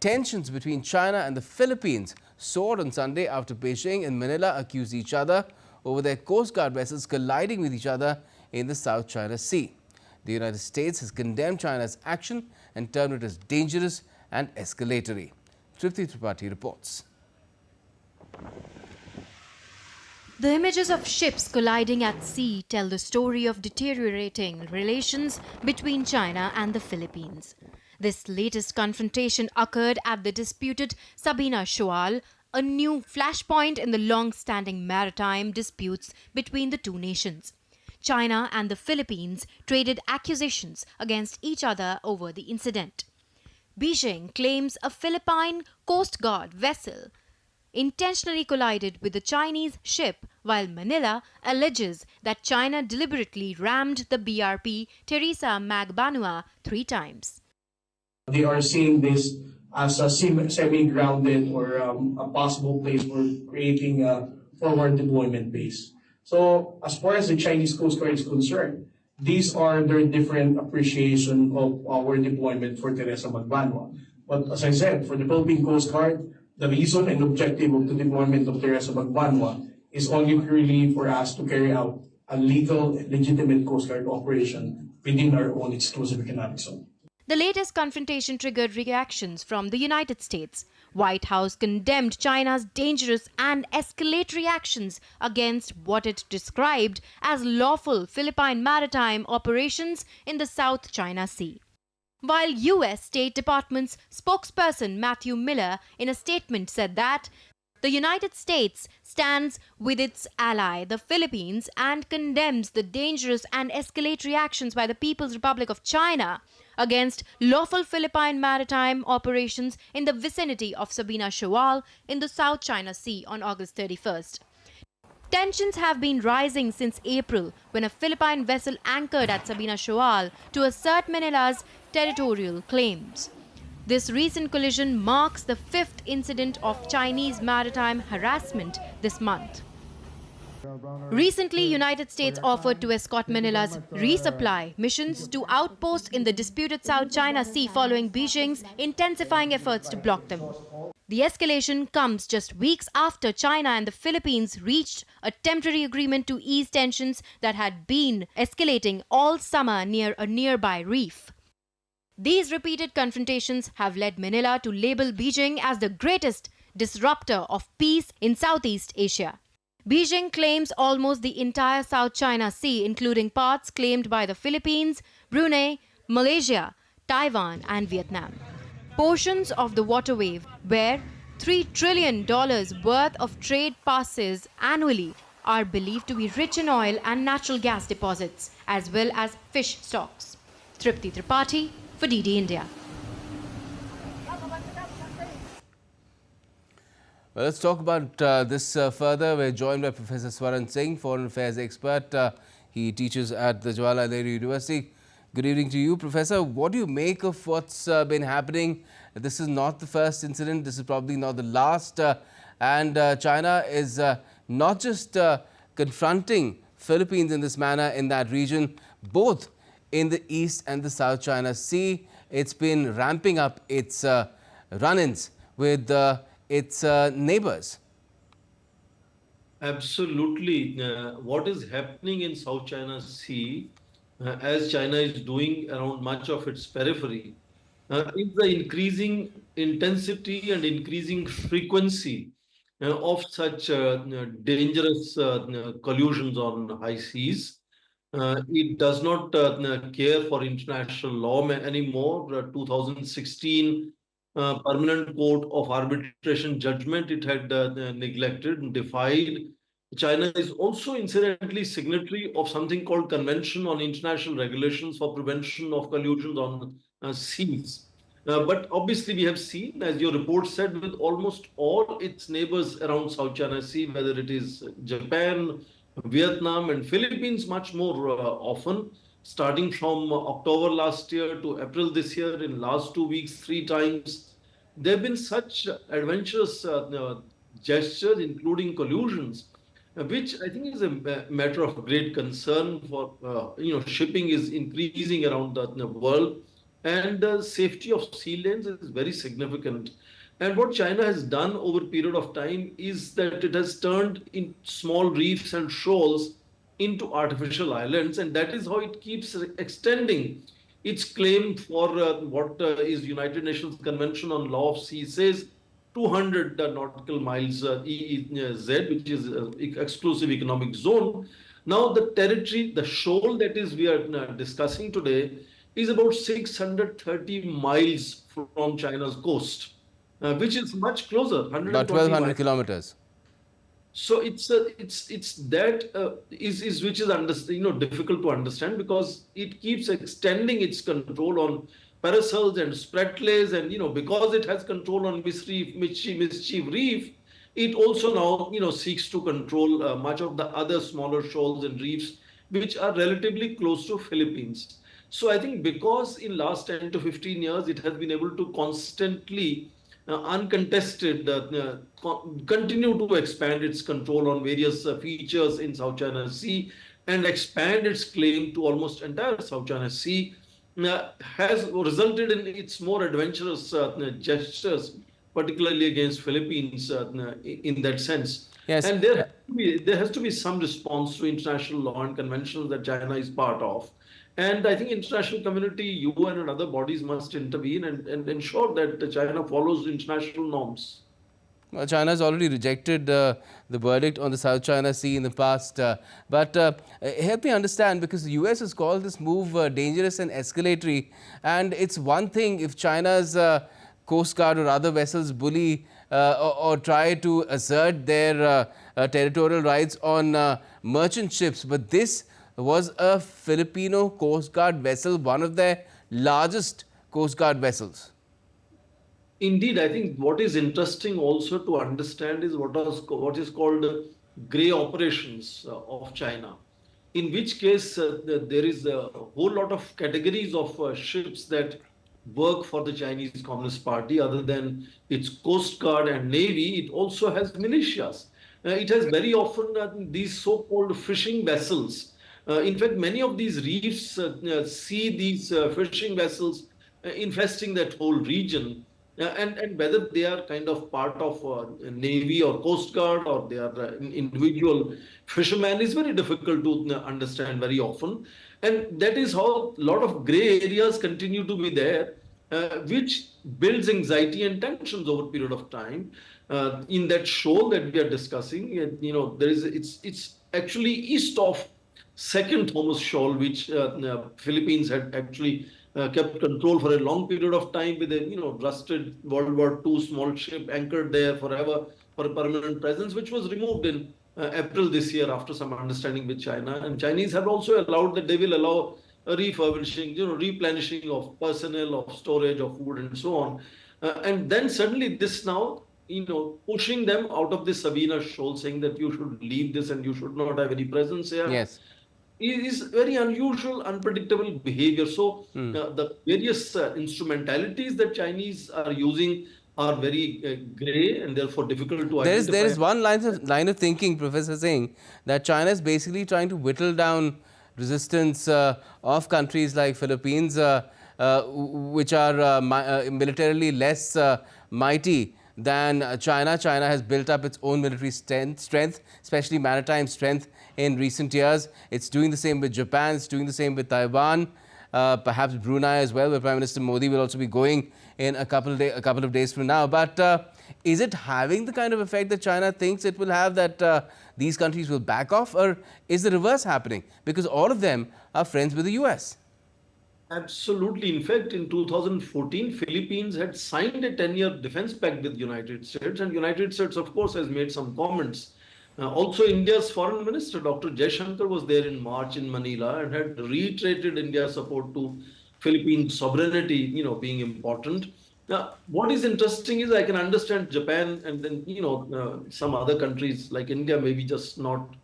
Tensions between China and the Philippines soared on Sunday after Beijing and Manila accused each other over their Coast Guard vessels colliding with each other in the South China Sea. The United States has condemned China's action and termed it as dangerous and escalatory. Triparthi reports. The images of ships colliding at sea tell the story of deteriorating relations between China and the Philippines. This latest confrontation occurred at the disputed Sabina Shoal, a new flashpoint in the long-standing maritime disputes between the two nations. China and the Philippines traded accusations against each other over the incident. Beijing claims a Philippine Coast Guard vessel intentionally collided with the Chinese ship, while Manila alleges that China deliberately rammed the BRP Teresa Magbanua 3 times. They are seeing this as a semi-grounded or a possible place for creating a forward deployment base. So as far as the Chinese Coast Guard is concerned, these are their different appreciation of our deployment for Teresa Magbanua. But as I said, for the Philippine Coast Guard, the reason and objective of the deployment of Teresa Magbanua is only purely for us to carry out a legal, legitimate Coast Guard operation within our own exclusive economic zone. The latest confrontation triggered reactions from the United States. White House condemned China's dangerous and escalatory actions against what it described as lawful Philippine maritime operations in the South China Sea. While U.S. State Department's spokesperson Matthew Miller in a statement said that the United States stands with its ally, the Philippines, and condemns the dangerous and escalatory actions by the People's Republic of China against lawful Philippine maritime operations in the vicinity of Sabina Shoal in the South China Sea on August 31st. Tensions have been rising since April when a Philippine vessel anchored at Sabina Shoal to assert Manila's territorial claims. This recent collision marks the 5th incident of Chinese maritime harassment this month. Recently, United States offered to escort Manila's resupply missions to outposts in the disputed South China Sea following Beijing's intensifying efforts to block them. The escalation comes just weeks after China and the Philippines reached a temporary agreement to ease tensions that had been escalating all summer near a nearby reef. These repeated confrontations have led Manila to label Beijing as the greatest disruptor of peace in Southeast Asia. Beijing claims almost the entire South China Sea, including parts claimed by the Philippines, Brunei, Malaysia, Taiwan, and Vietnam. Portions of the waterway where $3 trillion worth of trade passes annually are believed to be rich in oil and natural gas deposits, as well as fish stocks. Triparthi for DD India. Well, let's talk about this further. We're joined by Professor Swaran Singh, foreign affairs expert. He teaches at the Jawaharlal Nehru University. Good evening to you, Professor. What do you make of what's been happening? This is not the first incident. This is probably not the last. And China is not just confronting Philippines in this manner in that region, both in the East and the South China Sea. It's been ramping up its run-ins with its neighbors. Absolutely. What is happening in South China Sea, as China is doing around much of its periphery, is the increasing intensity and increasing frequency of such dangerous collisions on high seas. It does not care for international law anymore. 2016 Permanent Court of Arbitration judgment it had neglected and defied. China is also incidentally signatory of something called Convention on International Regulations for Prevention of Collusions on Seas. But obviously we have seen, as your report said, with almost all its neighbors around South China Sea, whether it is Japan, Vietnam and Philippines much more often, starting from October last year to April this year, in last 2 weeks, 3 times. There have been such adventurous gestures, including collusions, which I think is a matter of great concern for, shipping is increasing around the world. and the safety of sea lanes is very significant. And what China has done over a period of time is that it has turned in small reefs and shoals into artificial islands, and that is how it keeps extending its claim for what is United Nations Convention on Law of Sea says 200 nautical miles EEZ, which is exclusive economic zone. Now the territory, the shoal that is we are discussing today is about 630 miles from China's coast, which is much closer, About 120 1,200 miles. kilometers. So it's that is which is difficult to understand because it keeps extending its control on parasols and spreadlays, and because it has control on mischief reef, it also now seeks to control much of the other smaller shoals and reefs which are relatively close to Philippines. So I think because in last 10 to 15 years it has been able to constantly uncontested continue to expand its control on various features in South China Sea and expand its claim to almost entire South China Sea, has resulted in its more adventurous gestures, particularly against Philippines in that sense. Yes. And there has to be some response to international law and conventions that China is part of. And I think international community, UN and other bodies must intervene and ensure that China follows international norms. Well, China has already rejected the verdict on the South China Sea in the past. But help me understand, because the US has called this move dangerous and escalatory. And it's one thing if China's Coast Guard or other vessels bully or try to assert their territorial rights on merchant ships. But this was a Filipino Coast Guard vessel, one of their largest Coast Guard vessels. Indeed, I think what is interesting also to understand is what is called grey operations of China, in which case there is a whole lot of categories of ships that work for the Chinese Communist Party. Other than its Coast Guard and Navy, it also has militias. It has very often these so-called fishing vessels. In fact, many of these reefs see these fishing vessels infesting that whole region. And whether they are kind of part of Navy or Coast Guard or they are individual fishermen is very difficult to understand very often. And that is how a lot of gray areas continue to be there, which builds anxiety and tensions over a period of time. In that shoal that we are discussing, it's actually east of second Thomas Shoal, which Philippines had actually kept control for a long period of time with a rusted World War II small ship anchored there forever for a permanent presence, which was removed in April this year after some understanding with China. And Chinese have also allowed that they will allow a refurbishing, replenishing of personnel, of storage, of food, and so on. And then suddenly this now, pushing them out of the Sabina Shoal, saying that you should leave this and you should not have any presence here. Yes. Is very unusual, unpredictable behavior. So the various instrumentalities that Chinese are using are very grey and therefore difficult to identify. There is one line of thinking, Professor Singh, that China is basically trying to whittle down resistance of countries like Philippines, which are militarily less mighty than China. China has built up its own military strength, especially maritime strength in recent years. It's doing the same with Japan, it's doing the same with Taiwan, perhaps Brunei as well, where Prime Minister Modi will also be going in a couple of days from now. But is it having the kind of effect that China thinks it will have, that these countries will back off, or is the reverse happening? Because all of them are friends with the US. Absolutely. In fact, in 2014, Philippines had signed a 10-year defense pact with United States, and United States, of course, has made some comments. Also, India's foreign minister, Dr. Jaishankar, was there in March in Manila and had reiterated India's support to Philippine sovereignty, being important. Now, what is interesting is I can understand Japan and then, some other countries like India, maybe just not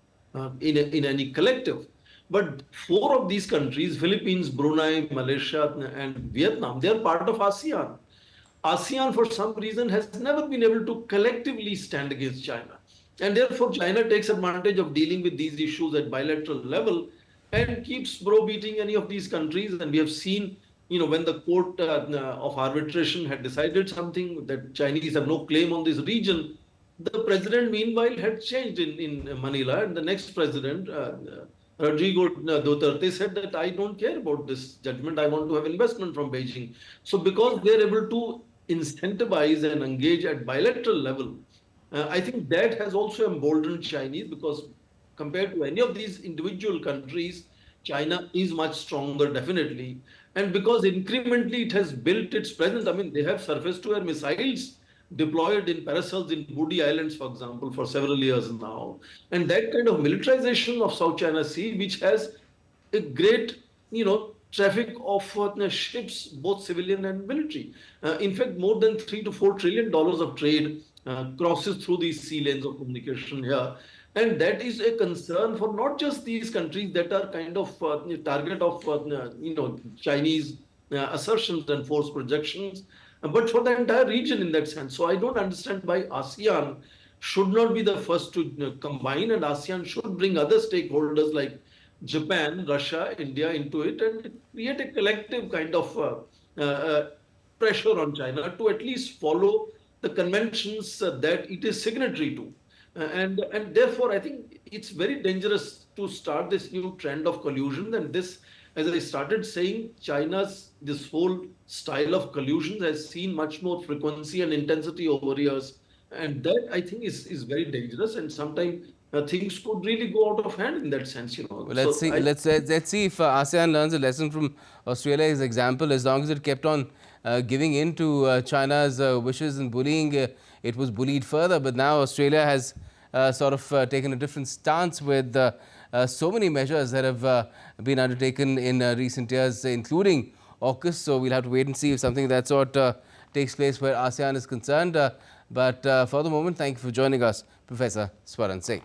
in any collective. But four of these countries, Philippines, Brunei, Malaysia, and Vietnam, they are part of ASEAN. ASEAN, for some reason, has never been able to collectively stand against China. And therefore, China takes advantage of dealing with these issues at bilateral level and keeps browbeating any of these countries. And we have seen when the court of arbitration had decided something that Chinese have no claim on this region, the president meanwhile had changed in Manila, and the next president, Rodrigo Duterte, said that I don't care about this judgment. I want to have investment from Beijing. So because they're able to incentivize and engage at bilateral level, I think that has also emboldened Chinese, because compared to any of these individual countries, China is much stronger, definitely. And because incrementally it has built its presence, I mean, they have surface to air missiles deployed in paracels in Woody Islands, for example, for several years now. And that kind of militarization of South China Sea, which has a great, traffic of ships, both civilian and military. In fact, more than $3 to $4 trillion of trade crosses through these sea lanes of communication here. And that is a concern for not just these countries that are kind of target of Chinese assertions and force projections, but for the entire region in that sense. So I don't understand why ASEAN should not be the first to combine, and ASEAN should bring other stakeholders like Japan, Russia, India into it, and create a collective kind of pressure on China to at least follow the conventions that it is signatory to. And therefore, I think it's very dangerous to start this new trend of collusion. And this, as I started saying, China's this whole style of collusion has seen much more frequency and intensity over years. And that, I think, is very dangerous. And sometimes things could really go out of hand in that sense. Well, let's see. Let's see if ASEAN learns a lesson from Australia's example. As long as it kept on giving in to China's wishes and bullying, it was bullied further. But now Australia has sort of taken a different stance with so many measures that have been undertaken in recent years, including AUKUS. So we'll have to wait and see if something of that sort takes place where ASEAN is concerned. But for the moment, thank you for joining us, Professor Swaran Singh.